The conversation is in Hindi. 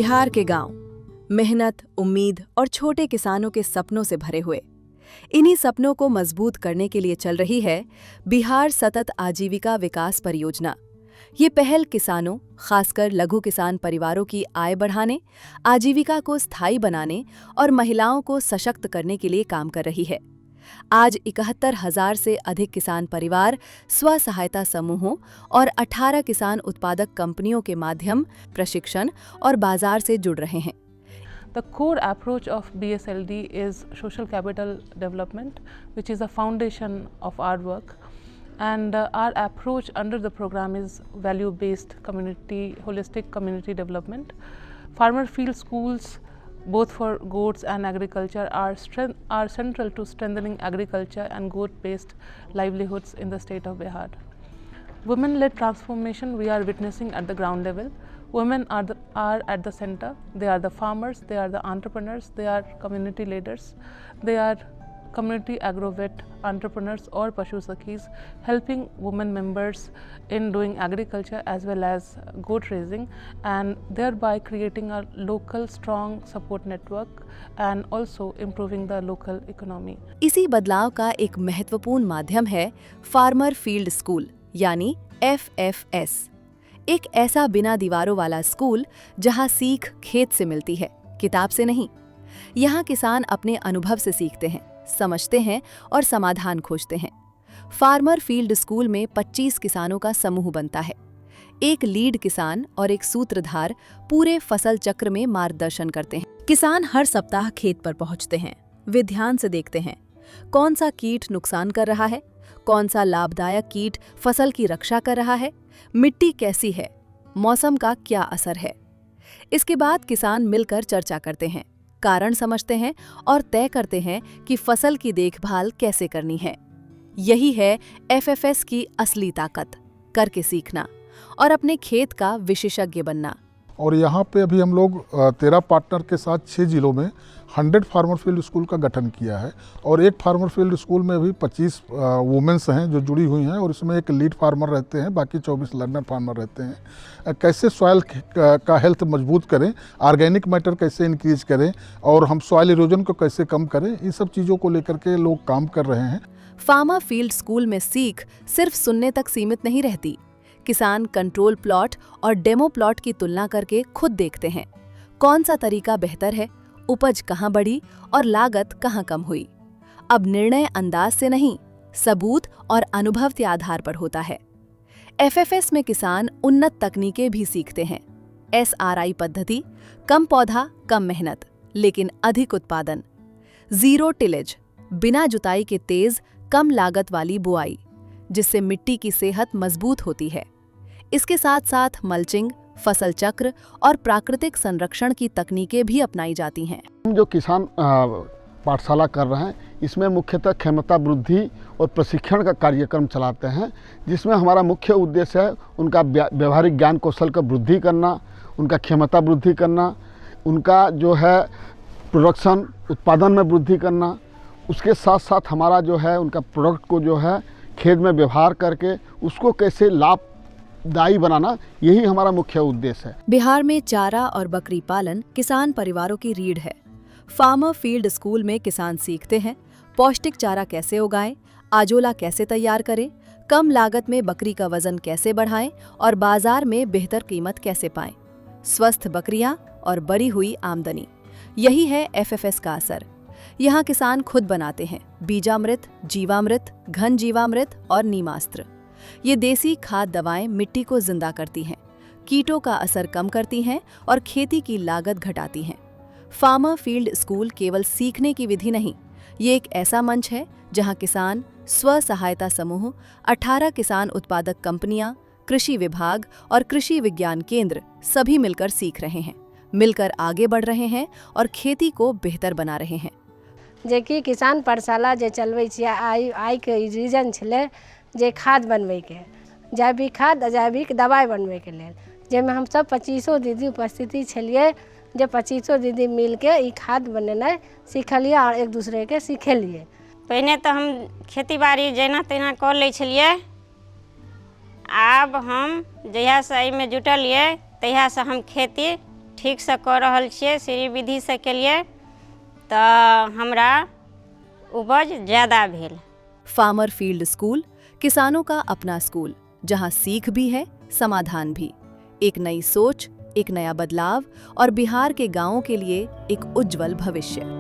बिहार के गांव मेहनत, उम्मीद और छोटे किसानों के सपनों से भरे हुए। इन्हीं सपनों को मजबूत करने के लिए चल रही है बिहार सतत आजीविका विकास परियोजना। ये पहल किसानों, खासकर लघु किसान परिवारों की आय बढ़ाने, आजीविका को स्थायी बनाने और महिलाओं को सशक्त करने के लिए काम कर रही है। आज 71,000 से अधिक किसान परिवार स्व सहायता समूहों और 18 किसान उत्पादक कंपनियों के माध्यम प्रशिक्षण और बाजार से जुड़ रहे हैं। The core approach of BSLD is social capital development, which is a foundation of our work. And our approach under the program is value-based holistic community development. Farmer field schools, both for goats and agriculture, are central to strengthening agriculture and goat-based livelihoods in the state of Bihar. Women-led transformation we are witnessing at the ground level. Women are at the center. They are the farmers, they are the entrepreneurs, they are community leaders, they are community agrovet entrepreneurs or Pashu Sakhis, helping women members in doing agriculture as well as goat raising, and thereby creating a local strong support network and also improving the local economy. इसी बदलाव का एक महत्वपूर्ण माध्यम है फार्मर फील्ड स्कूल यानी FFS। एक ऐसा बिना दीवारों वाला स्कूल जहां सीख खेत से मिलती है, किताब से नहीं। यहाँ किसान अपने अनुभव से सीखते हैं, समझते हैं और समाधान खोजते हैं। फार्मर फील्ड स्कूल में 25 किसानों का समूह बनता है। एक लीड किसान और एक सूत्रधार पूरे फसल चक्र में मार्गदर्शन करते हैं। किसान हर सप्ताह खेत पर पहुंचते हैं। वे ध्यान से देखते हैं कौन सा कीट नुकसान कर रहा है, कौन सा लाभदायक कीट फसल की रक्षा कर रहा है, मिट्टी कैसी है, मौसम का क्या असर है। इसके बाद किसान मिलकर चर्चा करते हैं, कारण समझते हैं और तय करते हैं कि फसल की देखभाल कैसे करनी है। यही है FFS की असली ताकत, करके सीखना और अपने खेत का विशेषज्ञ बनना। और यहाँ पे अभी हम लोग 13 पार्टनर के साथ 6 जिलों में 100 फार्मर फील्ड स्कूल का गठन किया है और एक फार्मर फील्ड स्कूल में भी 25 वुमेन्स हैं जो जुड़ी हुई हैं और इसमें एक लीड फार्मर रहते हैं, बाकी 24 लर्नर फार्मर रहते हैं। कैसे सॉइल का हेल्थ मजबूत करें, ऑर्गेनिक मैटर कैसे इंक्रीज करें और हम सॉइल इरोजन को कैसे कम करें, इन सब चीज़ों को लेकर के लोग काम कर रहे हैं। फार्मर फील्ड स्कूल में सीख सिर्फ सुनने तक सीमित नहीं रहती। किसान कंट्रोल प्लॉट और डेमो प्लॉट की तुलना करके खुद देखते हैं कौन सा तरीका बेहतर है, उपज कहाँ बढ़ी और लागत कहाँ कम हुई। अब निर्णय अंदाज से नहीं, सबूत और अनुभव के आधार पर होता है। FFS में किसान उन्नत तकनीकें भी सीखते हैं। SRI पद्धति, कम पौधा कम मेहनत लेकिन अधिक उत्पादन। जीरो टिलेज, बिना जुताई के तेज कम लागत वाली बुआई, जिससे मिट्टी की सेहत मजबूत होती है। इसके साथ साथ मल्चिंग, फसल चक्र और प्राकृतिक संरक्षण की तकनीकें भी अपनाई जाती हैं। हम जो किसान पाठशाला कर रहे हैं, इसमें मुख्यतः क्षमता वृद्धि और प्रशिक्षण का कार्यक्रम चलाते हैं, जिसमें हमारा मुख्य उद्देश्य है उनका व्यवहारिक ज्ञान कौशल का वृद्धि करना, उनका क्षमता वृद्धि करना, उनका जो है प्रोडक्शन उत्पादन में वृद्धि करना। उसके साथ साथ हमारा जो है उनका प्रोडक्ट को जो है खेत में व्यवहार करके उसको कैसे लाभदायी बनाना, यही हमारा मुख्य उद्देश्य है। बिहार में चारा और बकरी पालन किसान परिवारों की रीढ़ है। फार्मर फील्ड स्कूल में किसान सीखते हैं पौष्टिक चारा कैसे उगाएं, आजोला कैसे तैयार करें, कम लागत में बकरी का वजन कैसे बढ़ाएं और बाजार में बेहतर कीमत कैसे पाएं। स्वस्थ बकरियां और बढ़ी हुई आमदनी, यही है FFS का असर। यहाँ किसान खुद बनाते हैं बीजामृत, जीवामृत, घन जीवामृत और नीमास्त्र। ये देसी खाद दवाएं मिट्टी को जिंदा करती हैं, कीटों का असर कम करती हैं और खेती की लागत घटाती हैं। फार्मर फील्ड स्कूल केवल सीखने की विधि नहीं, ये एक ऐसा मंच है जहां किसान, स्व सहायता समूह, 18 किसान उत्पादक कंपनियां, कृषि विभाग और कृषि विज्ञान केंद्र सभी मिलकर सीख रहे हैं, मिलकर आगे बढ़ रहे हैं और खेती को बेहतर बना रहे हैं। जे कि किसान पाठशाला जे चलबै छियै, आइ के रीजन छलै जे खाद बनबैके, जैविक खाद आ जैविक दवाइ बनबैके लेल, जाहिमे हमसब 25 दीदी उपस्थिति छलियै, जे 25 दीदी मिलके ई खाद बनेनाइ सिखलियै और एक दूसरे के सिखेलियै। पहिने तऽ हम खेती बाड़ी जेना तेना कऽ लै छलियै, आब हम जहियासँ एहिमे जुटलियै तहियासँ हम खेती ठीकसँ कऽ रहल छियै, श्री विधिसँ केलियै तऽ हमरा उपज ज़्यादा भेल। फार्मर फील्ड स्कूल किसानों का अपना स्कूल, जहां सीख भी है, समाधान भी। एक नई सोच, एक नया बदलाव और बिहार के गांवों के लिए एक उज्जवल भविष्य।